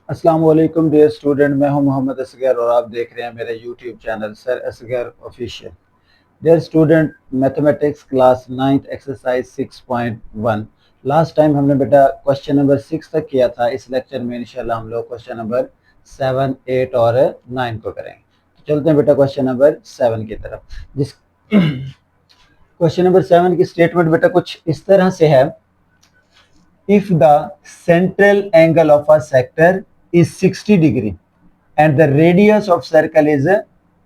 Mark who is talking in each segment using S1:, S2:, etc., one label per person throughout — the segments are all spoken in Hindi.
S1: अस्सलाम वालेकुम डियर स्टूडेंट, मैं हूं मोहम्मद असगर और आप देख रहे हैं मेरे YouTube channel sir Asgar official. Dear student, mathematics class 9th exercise 6.1। Last time हमने बेटा क्वेश्चन नंबर 6 तक किया था। इस लेक्चर में इंशाल्लाह हम लोग क्वेश्चन नंबर 7, 8 और 9 को करेंगे। तो चलते हैं बेटा क्वेश्चन नंबर 7 की तरफ। जिस क्वेश्चन नंबर 7 की स्टेटमेंट बेटा कुछ इस तरह से है। If the central angle of a sector is 60 degree and the radius of circle is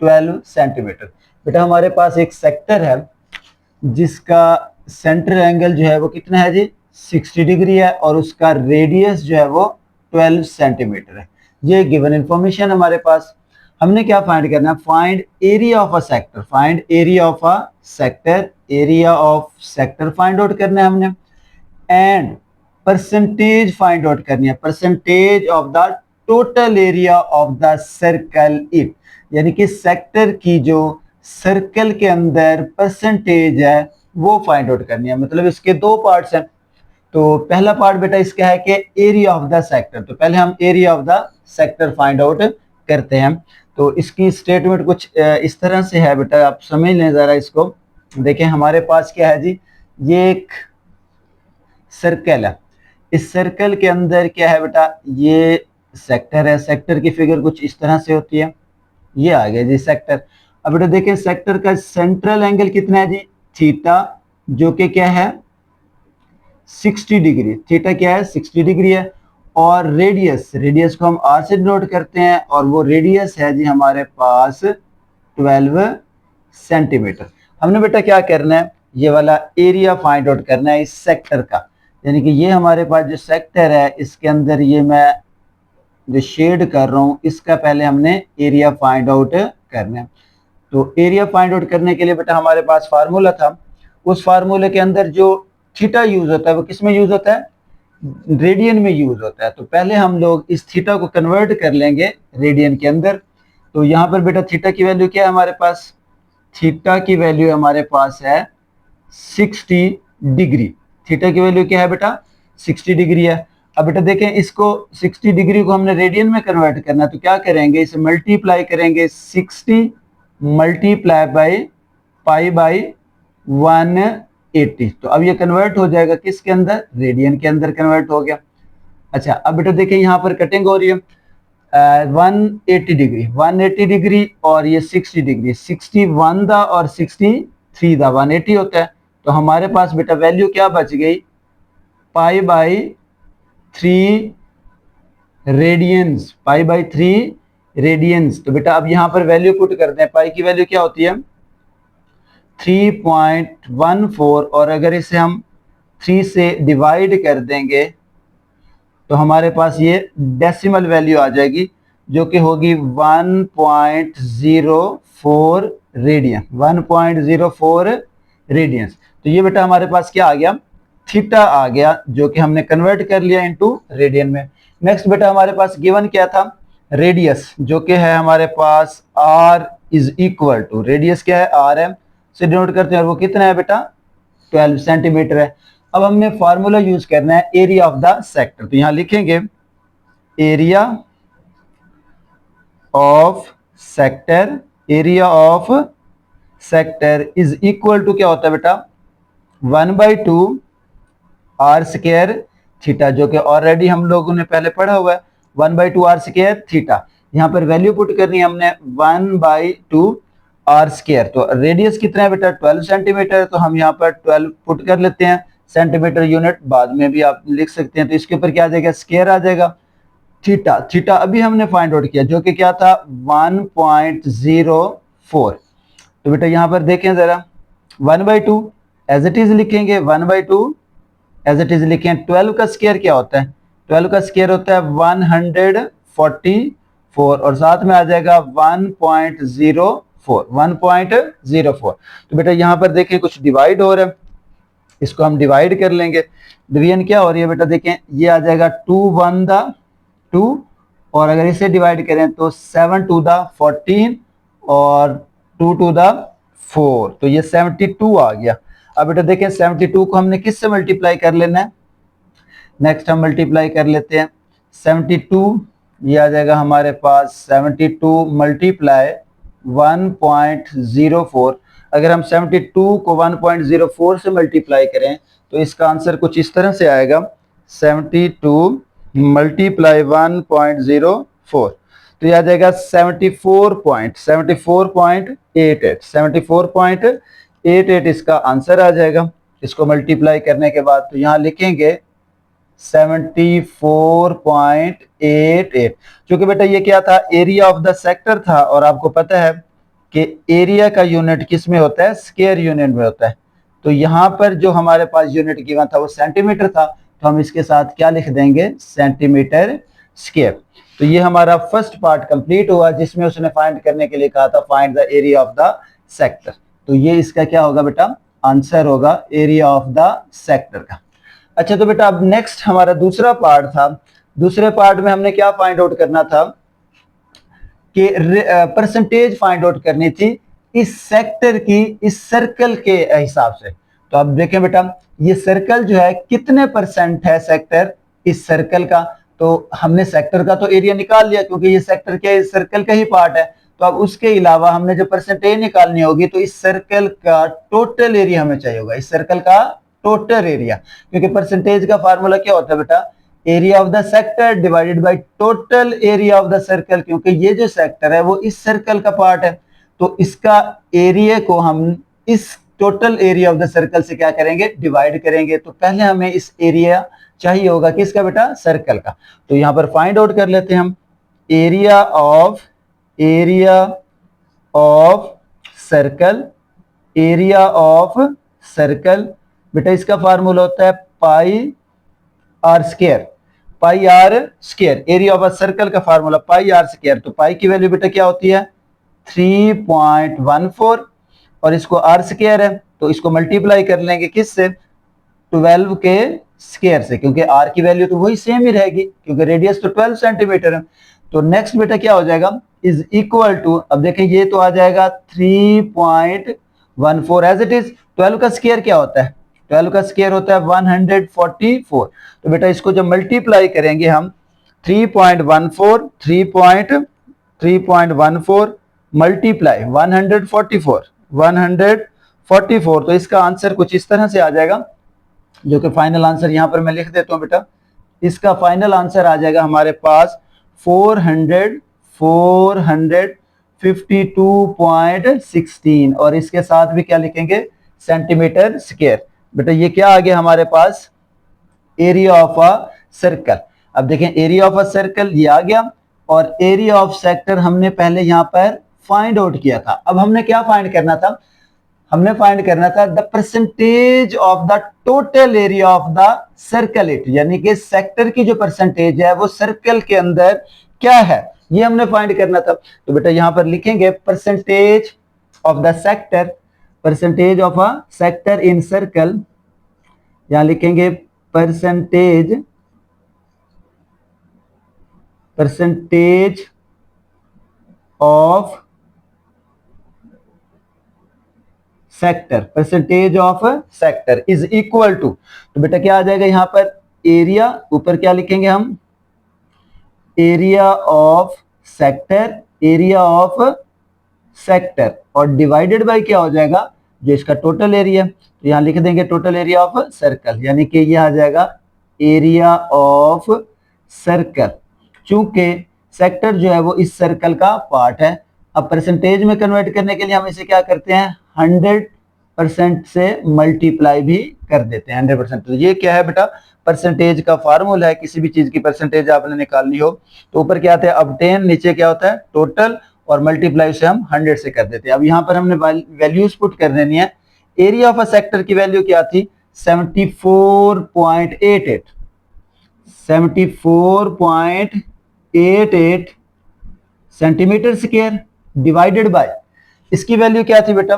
S1: 12 centimetre. बेटा हमारे पास एक सेक्टर है जिसका सेंट्रल एंगल जो है वो कितना है जी, 60 डिग्री है और उसका रेडियस जो है वो 12 सेंटीमीटर है। ये गिवन इंफॉर्मेशन हमारे पास। हमने क्या फाइंड करना है? Find area of a sector. Find area of a sector. Area of sector find out करना है हमने। एंड परसेंटेज फाइंड आउट करनी है। Percentage of the total area of the circle it, यानी कि सेक्टर की जो सर्कल के अंदर परसेंटेज है वो फाइंड आउट करनी है। मतलब इसके दो पार्ट्स हैं। तो पहला पार्ट बेटा इसका है कि एरिया ऑफ द सेक्टर। तो पहले हम area of the sector find out करते हैं। तो इसकी स्टेटमेंट कुछ इस तरह से है बेटा, आप समझ लें जरा इसको। देखें हमारे पास क्या है जी, ये एक सर्कल है। इस सर्कल के अंदर क्या है बेटा, ये सेक्टर है। सेक्टर की फिगर कुछ इस तरह से होती है। ये आ गया जी सेक्टर। अब बेटा देखिए सेक्टर का सेंट्रल एंगल कितना है जी, थीटा, जो कि क्या है 60 डिग्री। थीटा क्या है 60 डिग्री है। और रेडियस, रेडियस को हम आर से डिनोट करते हैं और वो रेडियस है जी हमारे पास 12 सेंटीमीटर। हमने बेटा क्या करना है, ये वाला एरिया फाइंड आउट करना है इस सेक्टर का। यानी कि ये हमारे पास जो सेक्टर है इसके अंदर ये मैं जो शेड कर रहा हूं इसका पहले हमने एरिया फाइंड आउट करना है। तो एरिया फाइंड आउट करने के लिए बेटा हमारे पास फार्मूला था। उस फार्मूले के अंदर जो थीटा यूज होता है वो किस में यूज होता है, रेडियन में यूज होता है। तो पहले हम लोग इस थीटा को कन्वर्ट कर लेंगे रेडियन के अंदर। तो यहाँ पर बेटा थीटा की वैल्यू क्या है हमारे पास, थीटा की वैल्यू हमारे पास है 60 डिग्री। थीटा की वैल्यू क्या है बेटा, 60 डिग्री है। अब बेटा देखें इसको 60 डिग्री को हमने रेडियन में कन्वर्ट करना है। तो क्या करेंगे, इसे मल्टीप्लाई करेंगे 60 मल्टीप्लाई बाई पाई बाई 180। तो अब ये कन्वर्ट हो जाएगा किसके अंदर, रेडियन के अंदर कन्वर्ट हो गया। अच्छा अब बेटा देखिए यहाँ पर कटिंग हो रही है 180 डिग्री, 180 डिग्री और ये 60 डिग्री। 61 दा और 63 दा 180 होता है। तो हमारे पास बेटा वैल्यू क्या बच गई, pi by 3 radians. Pi by 3 radians. तो बेटा अब यहाँ पर वैल्यू पुट करते हैं। पाई की वैल्यू क्या होती है 3.14 और अगर इसे हम 3 से डिवाइड कर देंगे तो हमारे पास ये डेसिमल वैल्यू आ जाएगी जो कि होगी 1.04 रेडियन। 1.04 रेडियंस। तो ये बेटा हमारे पास क्या आ गया, थीटा आ गया, जो कि हमने कन्वर्ट कर लिया इनटू रेडियन में। नेक्स्ट बेटा हमारे पास गिवन क्या था, रेडियस, जो कि है हमारे पास r is equal to, radius क्या है आर है से डिनोट करते हैं और वो कितना है बेटा 12 सेंटीमीटर है। अब हमने फार्मूला यूज करना है एरिया ऑफ द सेक्टर। तो यहां लिखेंगे area of sector. Area of sector is equal to क्या होता है बेटा 1/2 आर स्क्वायर थीटा, जो कि ऑलरेडी हम लोगों ने पहले पढ़ा हुआ है 1/2 आर स्क्वायर थीटा। यहां पर वैल्यू पुट करनी है हमने 1/2 आर स्क्वायर। तो रेडियस कितना है बेटा 12 सेंटीमीटर। तो हम यहाँ पर 12 पुट कर लेते हैं, सेंटीमीटर यूनिट बाद में भी आप लिख सकते हैं। तो इसके ऊपर क्या आ जाएगा, स्क्वायर आ जाएगा। थीटा, थीटा अभी हमने फाइंड आउट किया जो कि क्या था 1.04। तो बेटा यहाँ पर देखें जरा 1/2 एज इट इज लिखेंगे, 1/2 एज इट इज लिखें। 12 का स्क्वायर क्या होता है, 12 का स्क्वायर होता है 144 और साथ में आ जाएगा 1.04, 1.04। तो बेटा यहाँ पर देखें कुछ डिवाइड हो रहा है, इसको हम डिवाइड कर लेंगे। डिवीजन क्या हो रही है बेटा देखें, ये आ जाएगा 2 1 दा 2 और अगर इसे डिवाइड करें तो 7 2 दा 14 और 2 2 दा 4। तो ये 72 आ गया। अब बेटा देखें 72 को हमने किससे मल्टीप्लाई कर लेना है, नेक्स्ट हम मल्टीप्लाई कर लेते हैं 72 ये आ जाएगा हमारे पास 72 मल्टीप्लाई 1.04। अगर हम 72 को 1.04 से मल्टीप्लाई करें तो इसका आंसर कुछ इस तरह से आएगा, 72 मल्टीप्लाई 1.04, तो यह आ जाएगा 74.88 इसका आंसर आ जाएगा। इसको मल्टीप्लाई करने के बाद तो यहाँ लिखेंगे 74.88, क्योंकि बेटा ये क्या था, एरिया ऑफ द सेक्टर था, और आपको पता है कि एरिया का यूनिट किस में होता है, स्क्वायर यूनिट में होता है। तो यहाँ पर जो हमारे पास यूनिट गिवन था वो सेंटीमीटर था, तो हम इसके साथ क्या लिख देंगे, सेंटीमीटर स्क्वायर। तो ये हमारा फर्स्ट पार्ट कंप्लीट हुआ, जिसमें उसने फाइंड करने के लिए कहा था find the area of the sector. तो ये इसका क्या होगा बेटा, आंसर होगा एरिया ऑफ द सेक्टर का। अच्छा तो बेटा अब नेक्स्ट हमारा दूसरा पार्ट था। दूसरे पार्ट में हमने क्या फाइंड आउट करना था कि परसेंटेज फाइंड आउट करनी थी इस सेक्टर की इस सर्कल के हिसाब से। तो अब देखें बेटा, ये सर्कल जो है कितने परसेंट है सेक्टर इस सर्कल का, तो हमने सेक्टर का तो एरिया निकाल लिया क्योंकि ये सेक्टर के सर्कल का ही पार्ट है। तो अब उसके अलावा हमने जो परसेंटेज निकालनी होगी तो इस सर्कल का टोटल एरिया हमें चाहिए होगा, इस सर्कल का टोटल एरिया, क्योंकि परसेंटेज का फार्मूला क्या होता है बेटा, area of the sector divided by total area of the circle, क्योंकि ये जो सेक्टर है वो इस सर्कल का पार्ट है। तो इसका एरिया को हम इस total area of the circle से क्या करेंगे, डिवाइड करेंगे। तो पहले हमें इस एरिया चाहिए होगा किसका बेटा, सर्कल का। तो यहां पर फाइंड आउट कर लेते हैं हम area of circle, area of circle बेटा इसका फार्मूला होता है pi are square, pi are square. Area of a circle का फार्मूला पाई आर स्क्वायर। तो पाई की वैल्यू बेटा क्या होती है, 3.14, और इसको आर स्क्वायर है तो इसको मल्टीप्लाई कर लेंगे किससे, 12 के स्क्वायर से, क्योंकि आर की वैल्यू तो वही सेम ही रहेगी क्योंकि रेडियस तो 12 सेंटीमीटर है। तो नेक्स्ट बेटा क्या हो जाएगा, इज इक्वल टू, अब देखें ये तो आ जाएगा 3.14 एज इट इज। 12 का स्क्वायर क्या होता है, 12 का स्क्वायर होता है 144। तो बेटा इसको जब मल्टीप्लाई करेंगे हम 3.14 मल्टीप्लाई 144, तो इसका आंसर कुछ इस तरह से आ जाएगा, जो कि फाइनल आंसर यहां पर मैं लिख देता हूं बेटा। इसका फाइनल आंसर आ जाएगा हमारे पास 452.16, और इसके साथ भी क्या लिखेंगे, सेंटीमीटर स्क्वायर। बेटा ये क्या आ गया हमारे पास, एरिया ऑफ अ सर्कल। अब देखें एरिया ऑफ अ सर्कल ये आ गया, और एरिया ऑफ सेक्टर हमने पहले यहां पर फाइंड आउट किया था। अब हमने क्या फाइंड करना था, हमने फाइंड करना था the percentage of the total area of the circle it, यानी कि सेक्टर की जो परसेंटेज है वो सर्कल के अंदर क्या है, ये हमने फाइंड करना था। तो बेटा यहां पर लिखेंगे percentage of the sector, percentage of a sector in circle, यहां लिखेंगे percentage of sector, percentage of sector is equal to, तो बेटा क्या आ जाएगा यहां पर, एरिया, ऊपर क्या लिखेंगे हम, area of sector, area of sector, और डिवाइडेड बाय क्या हो जाएगा, जो इसका टोटल एरिया। तो यहां लिख देंगे टोटल एरिया ऑफ सर्कल, यानी कि यह आ जाएगा एरिया ऑफ सर्कल, चूंकि सेक्टर जो है वो इस सर्कल का पार्ट है। अब परसेंटेज में कन्वर्ट करने के लिए हम इसे क्या करते हैं, 100% से मल्टीप्लाई भी कर देते हैं, 100%। तो ये क्या है बेटा, परसेंटेज का फार्मूला है, किसी भी चीज की परसेंटेज आपने निकालनी हो तो ऊपर क्या आता है ऑब्टेन, नीचे क्या होता है टोटल, और मल्टीप्लाई से हम 100 से कर देते हैं। अब यहाँ पर हमने वैल्यूज पुट कर देनी है। एरिया ऑफ अ सेक्टर की वैल्यू क्या थी, 74.88, 74.88 सेंटीमीटर स्क्वायर, डिवाइडेड बाय इसकी वैल्यू क्या थी बेटा,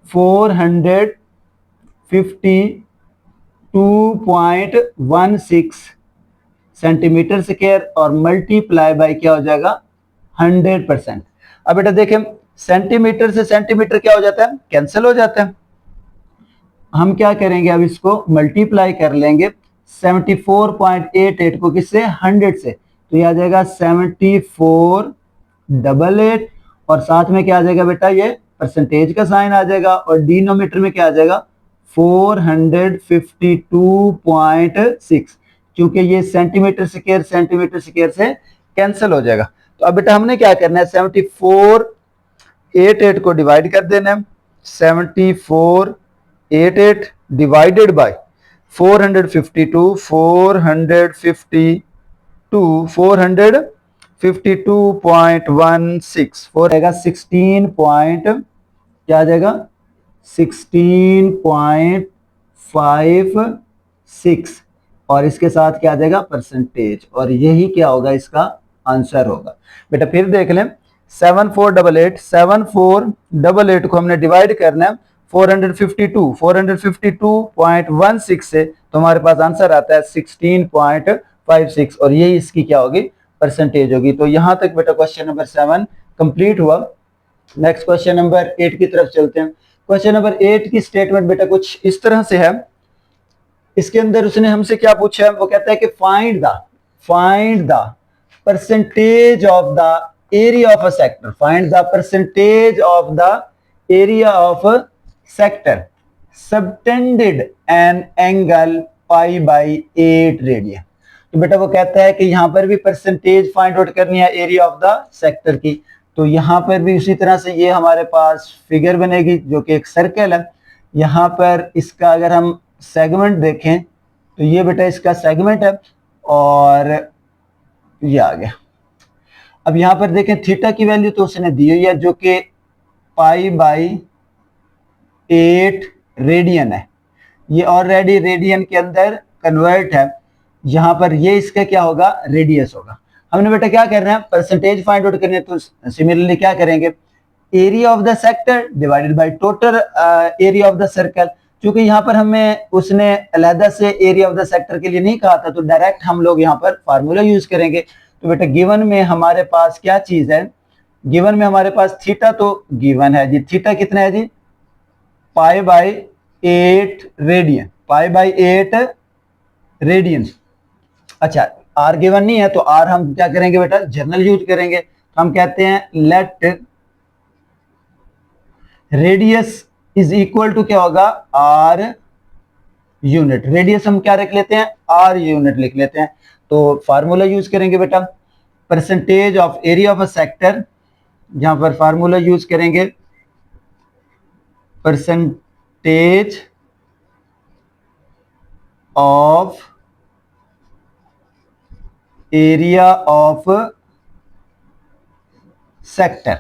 S1: 452.16 सेंटीमीटर स्क्वायर, और मल्टीप्लाई बाय क्या हो जाएगा 100%। अब बेटा देखें सेंटीमीटर से सेंटीमीटर क्या हो जाता है, कैंसिल हो जाता है। हम क्या करेंगे, अब इसको मल्टीप्लाई कर लेंगे 74.88 को किससे, 100 से, तो ये आ जाएगा 7488 और साथ में क्या आ जाएगा बेटा, ये परसेंटेज का साइन आ जाएगा और डिनोमिनेटर में क्या आ जाएगा 452.6, क्योंकि ये सेंटीमीटर स्क्वायर से कैंसिल हो जाएगा। तो अब बेटा हमने क्या करना है, 7488 को डिवाइड कर देना है, 7488 डिवाइडेड बाय 452 452.16 4 आएगा 16 पॉइंट, क्या आ जाएगा 16.56 और इसके साथ क्या आ जाएगा परसेंटेज, और यही क्या होगा इसका आंसर होगा। बेटा फिर देख लें, 7488 को हमने डिवाइड करना है 452.16 से, तो हमारे पास आंसर आता है 16.56 और यही इसकी क्या होगी परसेंटेज होगी। तो यहां तक बेटा क्वेश्चन नंबर 7 कंप्लीट हुआ। नेक्स्ट क्वेश्चन नंबर 8 की तरफ चलते हैं। क्वेश्चन नंबर 8 की स्टेटमेंट बेटा कुछ इस तरह से है। इसके अंदर उसने हमसे क्या पूछा है, वो कहता है कि find the percentage of the area of a sector, find the percentage of the area of a sector subtended an angle pi by 8 radian. तो बेटा वो कहता है कि यहां पर भी परसेंटेज फाइंड आउट करनी है एरिया ऑफ द सेक्टर की। तो यहां पर भी उसी तरह से ये हमारे पास फिगर बनेगी जो कि एक सर्कल है। यहां पर इसका अगर हम सेगमेंट देखें तो ये बेटा इसका सेगमेंट है और ये आ गया। अब यहां पर देखें थीटा की वैल्यू तो उसने दी हुई है जो कि पाई बाई 8 रेडियन है, ये ऑलरेडी रेडियन के अंदर कन्वर्ट है। यहां पर ये इसका क्या होगा रेडियस होगा। हमने बेटा क्या करना है परसेंटेज फाइंड आउट करने, तो सिमिलरली क्या करेंगे area of the sector divided by total area of the circle. क्योंकि यहाँ पर हमें उसने अलहदा से एरिया ऑफ द सेक्टर के लिए नहीं कहा था, तो डायरेक्ट हम लोग यहाँ पर फार्मूला यूज करेंगे। तो बेटा गिवन में हमारे पास क्या चीज है, गिवन में हमारे पास थीटा तो गिवन है जी, थीटा कितना है जी pi by 8 radian, pi by 8 radian. अच्छा आर गिवन नहीं है तो आर हम क्या करेंगे बेटा जनरल यूज करेंगे। तो हम कहते हैं let radius is equal to क्या होगा आर यूनिट, रेडियस हम क्या रख लेते हैं आर यूनिट लिख लेते हैं। तो फार्मूला यूज करेंगे बेटा percentage of area of a sector, जहां पर फार्मूला यूज करेंगे percentage of area of sector,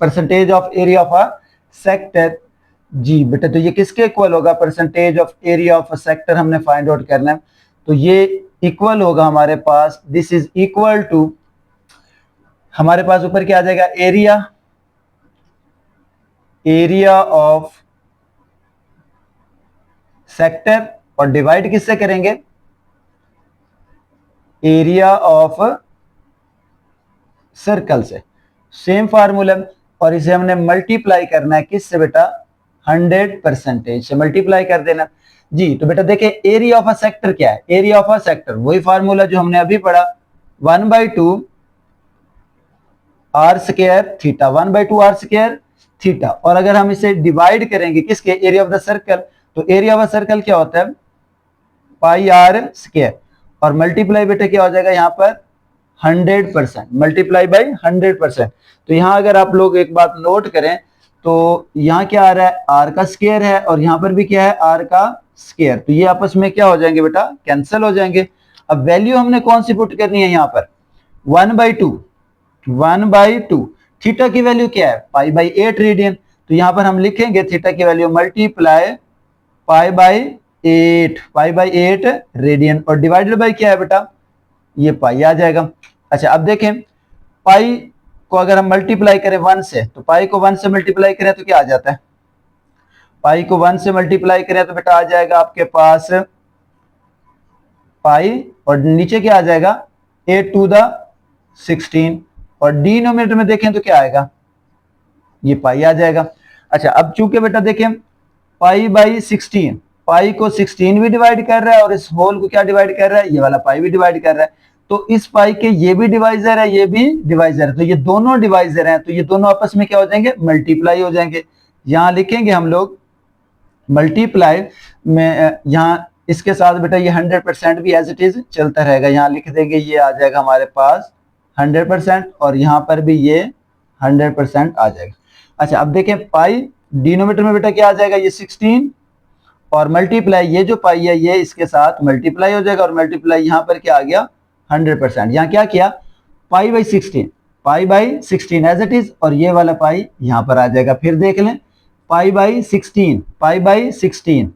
S1: percentage of area of a sector. जी बेटा तो ये किसके इक्वल होगा, percentage of area of a sector हमने फाइंड आउट करना है। तो ये इक्वल होगा हमारे पास, दिस इज इक्वल टू, हमारे पास ऊपर क्या आ जाएगा एरिया ऑफ सेक्टर और डिवाइड किससे करेंगे एरिया ऑफ सर्कल से, सेम फार्मूला। और इसे हमने मल्टीप्लाई करना है किससे बेटा 100% से मल्टीप्लाई कर देना जी। तो बेटा देखिए एरिया ऑफ अ सेक्टर क्या है, एरिया ऑफ अ सेक्टर वही फार्मूला जो हमने अभी पढ़ा 1/2 R square theta, 1/2 R square theta. और अगर हम इसे डिवाइड करेंगे किसके एरिया ऑफ द सर्कल, तो एरिया ऑफ अ सर्कल क्या होता है पाई आर स्क्वायर और मल्टीप्लाई बेटा क्या हो जाएगा यहाँ पर 100%, मल्टीप्लाई बाई 100%। तो यहाँ अगर आप लोग एक बात नोट करें तो यहाँ क्या आ रहा है आर का स्क्वायर है और यहाँ पर भी क्या है आर का स्क्वायर, तो ये आपस में क्या हो जाएंगे बेटा कैंसिल हो जाएंगे। अब वैल्यू हमने कौन सी पुट करनी है यहाँ पर 1/2 थीटा की वैल्यू क्या है पाई बाई 8 रेडियन। तो यहाँ पर हम लिखेंगे थीटा की value multiply pi by 8 radian और डिवाइडेड बाई क्या है बेटा ये पाई आ जाएगा। अच्छा अब देखें पाई को अगर हम मल्टीप्लाई करें 1 से, तो पाई को 1 से मल्टीप्लाई करें तो क्या आ जाता है, पाई को 1 से मल्टीप्लाई करें तो बेटा आ जाएगा आपके पास पाई और नीचे क्या आ जाएगा 8 to the 16 और डिनोमिनेटर में देखें तो क्या आएगा ये पाई आ जाएगा। अच्छा अब चूंकि बेटा देखें पाई बाई 16, पाई को 16 भी डिवाइड कर रहा है और इस होल को क्या डिवाइड कर रहा है ये वाला पाई भी डिवाइड कर रहा है। तो इस पाई के ये भी डिवाइजर है, ये भी डिवाइजर है, तो ये दोनों डिवाइजर हैं, तो ये दोनों आपस में क्या हो जाएंगे, मल्टीप्लाई हो जाएंगे। यहां लिखेंगे हम लोग मल्टीप्लाई में, यहाँ इसके साथ बेटा ये 100% भी एज इट इज चलता रहेगा, यहाँ लिख देंगे, ये आ जाएगा हमारे पास 100% और यहाँ पर भी ये 100% आ जाएगा। अच्छा अब देखें पाई डिनोमिनेटर में बेटा क्या आ जाएगा, ये 16 और मल्टीप्लाई ये जो पाई है ये इसके साथ मल्टीप्लाई हो जाएगा और मल्टीप्लाई यहाँ पर क्या आ गया 100%। यहाँ क्या किया, pi by 16, pi by 16 as it is, और ये वाला पाई यहाँ पर आ जाएगा। फिर देख लें पाई बाई 16, पाई बाई 16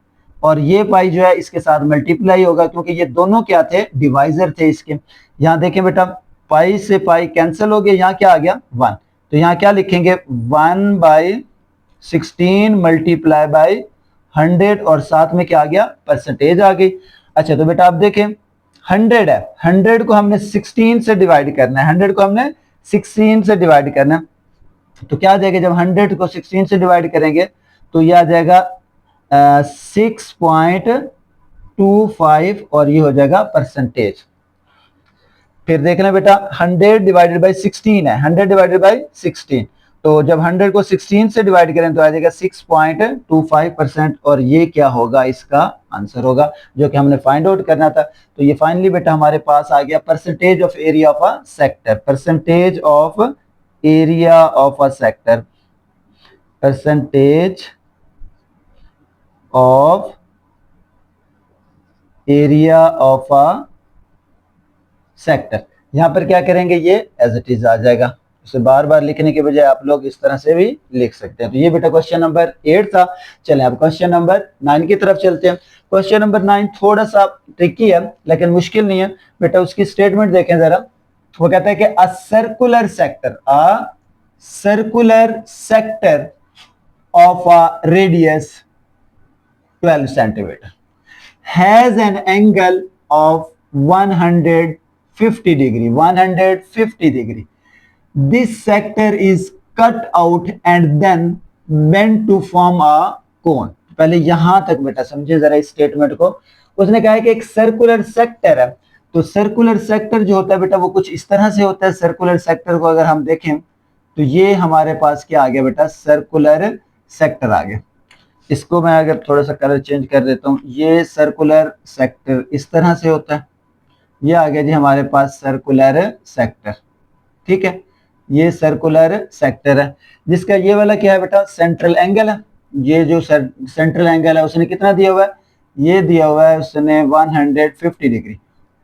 S1: और ये पाई जो है इसके साथ मल्टीप्लाई होगा क्योंकि ये दोनों क्या थे, डिवाइजर थे इसके। यहाँ देखें बेटा पाई से पाई कैंसिल हो गया, यहाँ क्या आ गया 1, तो यहाँ क्या लिखेंगे 1/16 मल्टीप्लाई बाई 100 और साथ में क्या आ गया, परसेंटेज आ गई। अच्छा तो बेटा आप देखें 100 है, 100 को हमने 16 से डिवाइड करना है, 100 को हमने 16 से डिवाइड करना है, तो क्या आ जाएगा, जब 100 को 16 से डिवाइड करेंगे तो ये आ जाएगा 6.25 और ये हो जाएगा परसेंटेज। फिर देखना बेटा 100 डिवाइडेड बाई 16 है, 100 डिवाइडेड बाई 16, तो जब 100 को 16 से डिवाइड करें तो आ जाएगा 6.25% और ये क्या होगा, इसका आंसर होगा जो कि हमने फाइंड आउट करना था। तो ये फाइनली बेटा हमारे पास आ गया percentage of area of a sector, percentage of area of a sector, percentage of area of a sector. यहां पर क्या करेंगे, ये एज इट इज आ जाएगा, उसे बार बार लिखने के बजाय आप लोग इस तरह से भी लिख सकते हैं। तो ये बेटा क्वेश्चन नंबर 8 था। चलें अब क्वेश्चन नंबर 9 की तरफ चलते हैं। क्वेश्चन नंबर 9 थोड़ा सा ट्रिकी है लेकिन मुश्किल नहीं है बेटा। उसकी स्टेटमेंट देखें जरा, वो कहता है कि a circular sector of a radius 12 centimetre has an angle of 150 degree, 150 degree. This sector is cut out and then bent to form a cone. पहले यहां तक बेटा समझे जरा इस स्टेटमेंट को। उसने कहा है कि एक सर्कुलर सेक्टर है, तो सर्कुलर सेक्टर जो होता है बेटा वो कुछ इस तरह से होता है। सर्कुलर सेक्टर को अगर हम देखें तो ये हमारे पास क्या आ गया बेटा, सर्कुलर सेक्टर आ गया। इसको मैं अगर थोड़ा सा कलर चेंज कर देता हूं, ये सर्कुलर सेक्टर इस तरह से होता है, ये आ गया जी हमारे पास सर्कुलर सेक्टर। ठीक है, ये सर्कुलर सेक्टर है जिसका ये वाला क्या है बेटा, सेंट्रल एंगल है। ये जो सेंट्रल एंगल है उसने कितना दिया हुआ है, ये दिया हुआ है उसने 150 डिग्री।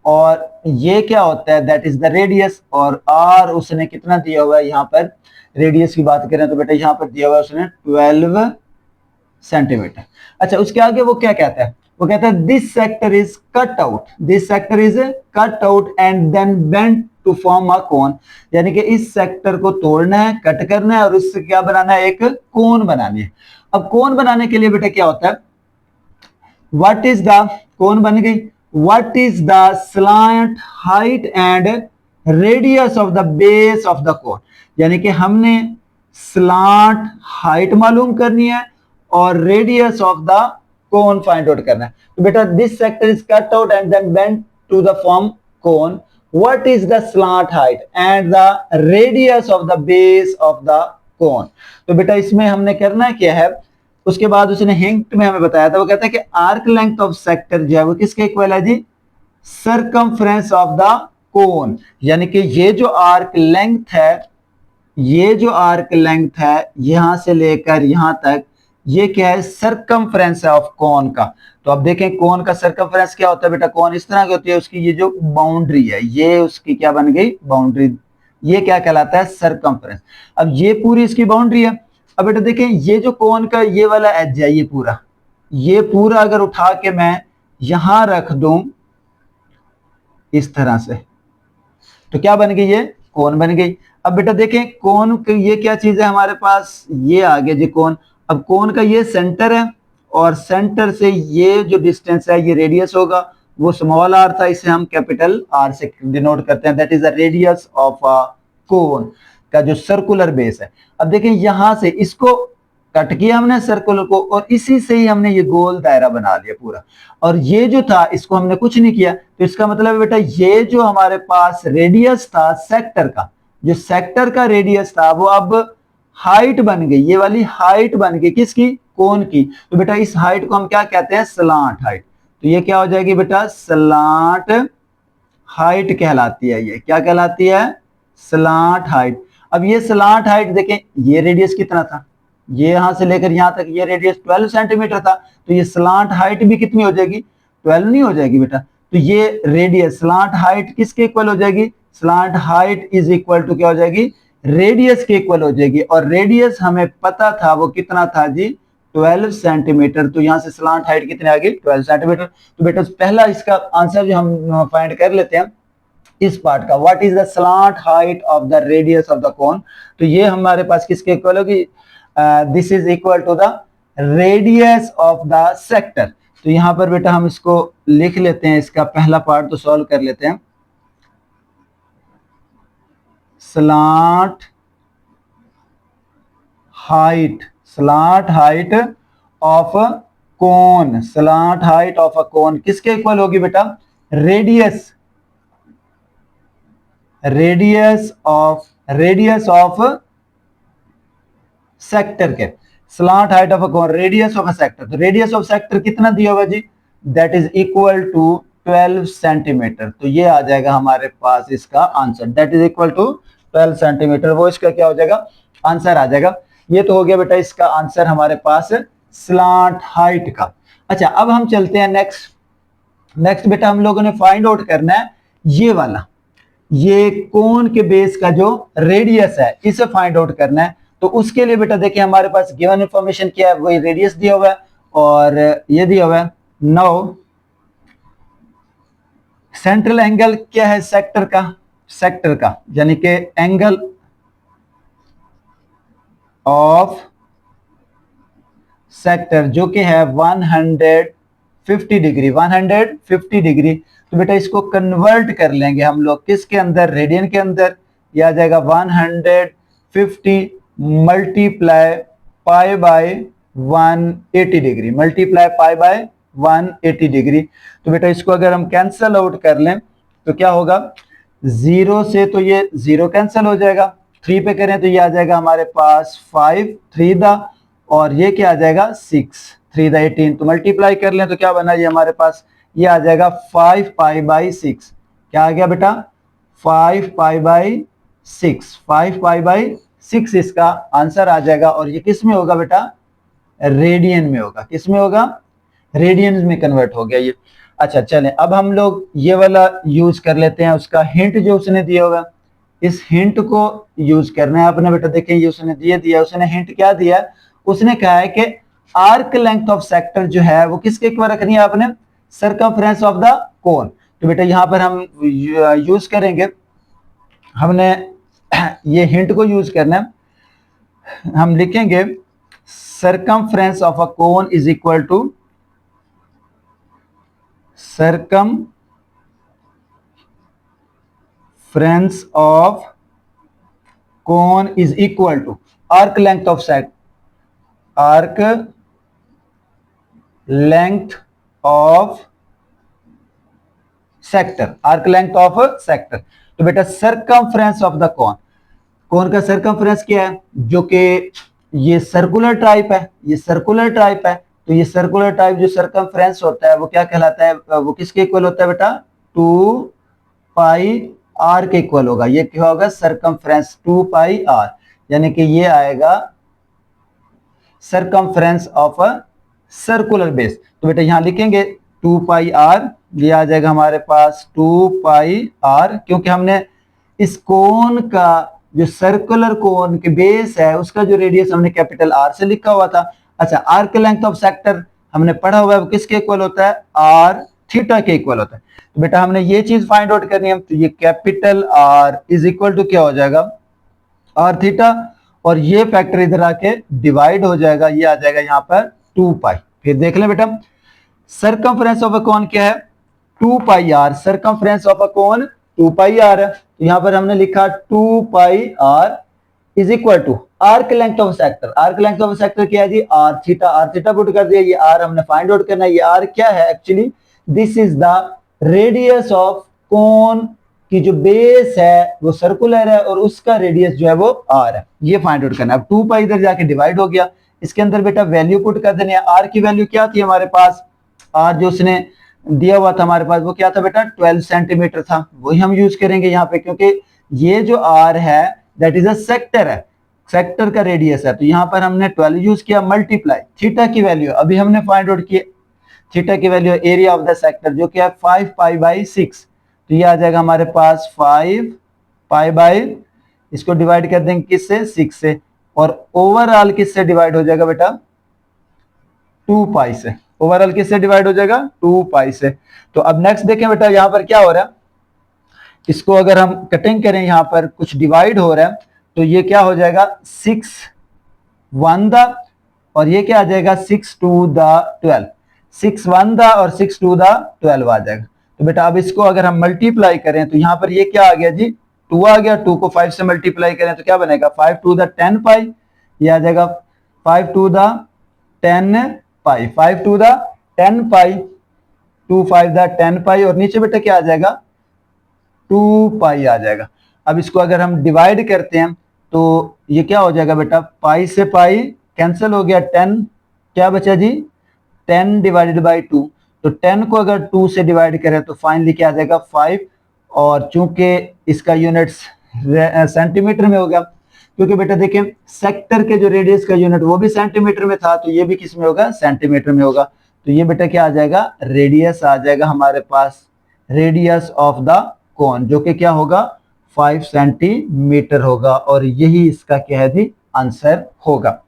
S1: और ये क्या होता है, दैट इज द रेडियस। और आर उसने कितना दिया हुआ है, यहाँ पर रेडियस की बात करें तो बेटा यहाँ पर दिया हुआ है उसने 12 सेंटीमीटर। अच्छा उसके आगे वो क्या कहता है, वो कहता है this sector is cut out, this sector is cut out and then bent to form a cone. यानी कि इस सेक्टर को तोड़ना है, कट करना है और उससे क्या बनाना है, एक कोन बनानी है। अब कोन बनाने के लिए बेटा क्या होता है, व्हाट इज द, कोन बन गई, what is the slant height and radius of the base of the cone. यानी कि हमने स्लैंट हाइट मालूम करनी है और radius of the cone find out करना है। तो बेटा this sector is cut out and then bent to the form cone, what is the slant height and the radius of the base of the cone. तो बेटा इसमें हमने करना क्या है, उसके बाद उसने हिंट में हमें बताया था, वो कहता है कि आर्क लेंथ ऑफ सेक्टर जो है वो किसके इक्वल है जी, सर्कमफ्रेंस ऑफ द कोन। यानी कि ये जो आर्क लेंथ है, ये जो आर्क लेंथ है यहां से लेकर यहां तक, ये क्या है, सर्कमफ्रेंस है ऑफ कोन का। तो अब देखें कोन का सर्कमफ्रेंस क्या होता है बेटा, कोन इस तरह की होती है, उसकी ये जो बाउंड्री है ये उसकी क्या बन गई, बाउंड्री, ये क्या कहलाता है, सर्कमफ्रेंस। अब ये पूरी इसकी बाउंड्री है। अब बेटा देखें ये जो कोन का ये वाला एज है, ये पूरा अगर उठा के मैं यहां रख दूं इस तरह से, तो क्या बन गई, ये कोन बन गई। अब बेटा देखें कोन ये क्या चीज है हमारे पास, ये आ गया जी कोन। अब कोन का ये सेंटर है और सेंटर से ये जो डिस्टेंस है ये रेडियस होगा, वो स्मॉल आर था, इसे हम कैपिटल आर से डिनोट करते हैं, that is the radius of a cone का जो सर्कुलर बेस है। अब देखें यहां से इसको कट किया हमने सर्कुलर को और इसी से ही हमने ये गोल दायरा बना लिया पूरा। और ये जो था इसको हमने कुछ नहीं किया, तो इसका मतलब है बेटा ये जो हमारे पास रेडियस था सेक्टर का, जो सेक्टर का रेडियस था वो अब हाइट बन गई, ये वाली हाइट बन गई किसकी, कोन की। तो बेटा इस हाइट को हम क्या कहते हैं, स्लांट हाइट। तो ये क्या हो जाएगी बेटा, स्लांट हाइट कहलाती है। ये क्या कहलाती है, स्लांट हाइट। अब ये स्लांट हाइट देखें, ये रेडियस कितना था, ये यहां से लेकर यहां तक ये रेडियस 12 सेंटीमीटर था, तो ये स्लांट हाइट भी कितनी हो जाएगी, 12 नहीं हो जाएगी बेटा। तो ये रेडियस स्लांट हाइट किसके इक्वल हो जाएगी, slant height is equal to क्या हो जाएगी, रेडियस के इक्वल हो जाएगी। और रेडियस हमें पता था वो कितना था जी, 12 सेंटीमीटर। तो यहां से स्लांट हाइट कितनी आ गई, 12 सेंटीमीटर। तो बेटा पहला इसका आंसर जो हम फाइंड कर लेते हैं इस पार्ट का, what is the slant height of the radius of the cone. तो ये हमारे पास किसके इक्वल होगी, this is equal to the radius of the sector. तो यहां पर बेटा हम इसको लिख लेते हैं, इसका पहला पार्ट तो सॉल्व कर लेते हैं। Slant height, slant height of cone, slant height of a cone किसके इक्वल होगी बेटा, रेडियस, रेडियस ऑफ सेक्टर के, slant height of a cone radius of a sector. तो रेडियस ऑफ सेक्टर कितना दिया हुआ जी, that is equal to 12 centimetre. तो ये आ जाएगा हमारे पास इसका answer, that is equal to 12 centimetre, वो इसका क्या हो जाएगा, आंसर आ जाएगा। ये तो हो गया बेटा इसका आंसर हमारे पास स्लांट हाइट का। अच्छा अब हम चलते हैं नेक्स्ट बेटा हम लोगों ने फाइंड आउट करना है ये वाला, ये कोन के बेस का जो रेडियस है इसे फाइंड आउट करना है। तो उसके लिए बेटा देखिए हमारे पास गिवन इंफॉर्मेशन क्या है, वही रेडियस दिया हुआ है और ये दिया हुआ है। नाउ सेंट्रल एंगल क्या है सेक्टर का यानी कि एंगल ऑफ सेक्टर जो कि है 150 डिग्री, 150 डिग्री। तो बेटा इसको कन्वर्ट कर लेंगे हम लोग किसके अंदर, रेडियन के अंदर। यह आ जाएगा 150 multiply pi by 180 degree, multiply pi by 180 degree. तो बेटा इसको अगर हम कैंसल आउट कर लें तो क्या होगा, 0 से तो ये 0 कैंसिल हो जाएगा, 3 पे करें तो ये आ जाएगा हमारे पास 5 3 दा, और ये क्या आ जाएगा 6 3 दा 18। तो मल्टीप्लाई कर लें तो क्या बना ये हमारे पास, ये आ जाएगा 5 पाई बाई 6। क्या आ गया बेटा 5 पाई बाई 6, 5 पाई बाई 6 इसका आंसर आ जाएगा। और ये किस में होगा बेटा, रेडियन में होगा, किस में होगा, रेडियन में कन्वर्ट हो गया ये। अच्छा चलें अब हम लोग ये वाला यूज कर लेते हैं, उसका हिंट जो उसने दिया होगा इस हिंट को यूज करना है आपने बेटा। देखें ये उसने दिया उसने हिंट क्या दिया है, उसने कहा है कि आर्क लेंथ ऑफ सेक्टर जो है वो किसके इक्वल रखनी है आपने, सर्कमफ्रेंस ऑफ द कोन। तो बेटा यहां पर हम यूज करेंगे, हमने ये हिंट को यूज करना है, हम लिखेंगे circumference of a cone is equal to circumference of cone is equal to arc length of sector तो बेटा सर्कमफ्रेंस ऑफ द कोन का सर्कमफ्रेंस क्या है, जो कि ये सर्कुलर टाइप है, ये सर्कुलर टाइप है। तो ये सर्कुलर टाइप जो सर्कमफ्रेंस होता है वो क्या कहलाता है, वो किसके इक्वल होता है बेटा, 2 पाई आर के इक्वल होगा। ये क्या होगा, सर्कमफ्रेंस 2 पाई आर, यानी कि ये आएगा circumference of a circular base. तो बेटा यहां लिखेंगे 2 पाई आर, ये आ जाएगा हमारे पास 2 पाई आर, क्योंकि हमने इस कोन का जो सर्कुलर कोन के बेस है उसका जो रेडियस हमने कैपिटल आर से लिखा हुआ था। अच्छा आर्क लेंथ ऑफ सेक्टर हमने पढ़ा हुआ है वो किसके इक्वल होता है, आर थीटा के इक्वल होता है। तो बेटा हमने ये चीज फाइंड आउट करनी है, तो ये capital R is equal to क्या हो जाएगा, आर थीटा, और ये फैक्टर इधर आके डिवाइड हो जाएगा, ये आ जाएगा यहाँ पर 2 पाई। फिर देख ले बेटा सर्कमफ्रेंस ऑफ अ कोन क्या है, 2 pi r, circumference of a cone 2 pi r है। तो यहां पर हमने लिखा 2 pi r is equal to arc length of sector. Arc length of sector क्या है जी, r theta. R theta put कर दिया, ये आर हमने फाइंड आउट करना है। ये आर क्या है actually, this is the radius of cone की जो बेस है वो सर्कुलर है और उसका रेडियस जो है वो आर है, ये फाइंड आउट करना है। अब 2 पाई इधर जाके डिवाइड हो गया, इसके अंदर बेटा वैल्यू पुट कर देनी है। आर की वैल्यू क्या थी हमारे पास, आर जो उसने दिया हुआ था हमारे पास वो क्या था बेटा, 12 सेंटीमीटर था। वही हम यूज करेंगे यहाँ पे, क्योंकि ये जो आर है दैट इज अ सेक्टर है, सेक्टर का रेडियस है। तो यहाँ पर हमने 12 यूज किया, मल्टीप्लाई थीटा की वैल्यू अभी हमने फाइंड आउट की, थीटा की value area of the sector जो क्या है 5 पाई बाई 6। तो ये आ जाएगा हमारे पास 5 पाई बाई, इसको डिवाइड कर देंगे किससे, 6 से, और ओवरऑल किससे डिवाइड हो जाएगा बेटा, 2 पाई से। ओवरऑल किससे डिवाइड हो जाएगा, 2 पाई से। तो अब नेक्स्ट देखें बेटा, यहां पर क्या हो रहा है, इसको अगर हम कटिंग करें, यहां पर कुछ डिवाइड हो रहा है, तो ये क्या हो जाएगा 6 1 द, और ये क्या आ जाएगा 6 2 द 12, 6 1 द और 6 2 द 12 आ जाएगा। तो बेटा अब इसको अगर हम मल्टीप्लाई करें तो यहां पर ये क्या आ गया जी, 2 आ गया। 2 को 5 से मल्टीप्लाई करें तो क्या बनेगा, 5 2 द 10 पाई, ये आ जाएगा 5 2 the 10 pi, 5 2 the 10 pi, 2 5 the 10 पाई, और नीचे बेटा क्या आ जाएगा 2 पाई आ जाएगा। अब इसको अगर हम डिवाइड करते हैं तो ये क्या हो जाएगा बेटा, पाई से पाई कैंसिल हो गया, 10 क्या बचा जी, 10 डिवाइडेड बाई 2। तो 10 को अगर 2 से डिवाइड करें तो फाइनली क्या आ जाएगा 5, और चूंकि इसका यूनिट्स सेंटीमीटर में हो गया, क्योंकि बेटा देखिए सेक्टर के जो रेडियस का यूनिट वो भी सेंटीमीटर में था, तो ये भी किस में होगा, सेंटीमीटर में होगा। तो ये बेटा क्या आ जाएगा, रेडियस आ जाएगा हमारे पास, रेडियस ऑफ द कोन, जो कि क्या होगा 5 सेंटीमीटर होगा, और यही इसका क्या है जी, आंसर होगा।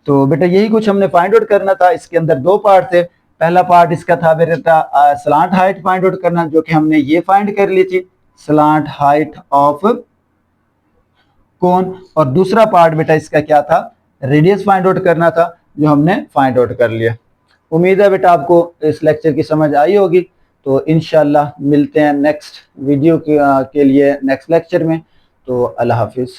S1: तो बेटा यही कुछ हमने फाइंड आउट करना था। इसके अंदर 2 पार्ट थे। पहला पार्ट इसका था बेटा स्लांट हाइट फाइंड आउट करना, जो कि हमने ये फाइंड कर ली थी, स्लांट हाइट ऑफ कोन, और दूसरा पार्ट बेटा इसका क्या था, रेडियस फाइंड आउट करना था, जो हमने फाइंड आउट कर लिया। उम्मीद है बेटा आपको इस लेक्चर की समझ आई होगी। तो इंशाल्लाह मिलते हैं नेक्स्ट वीडियो के लिए नेक्स्ट लेक्चर में। तो अल्लाह हाफिज।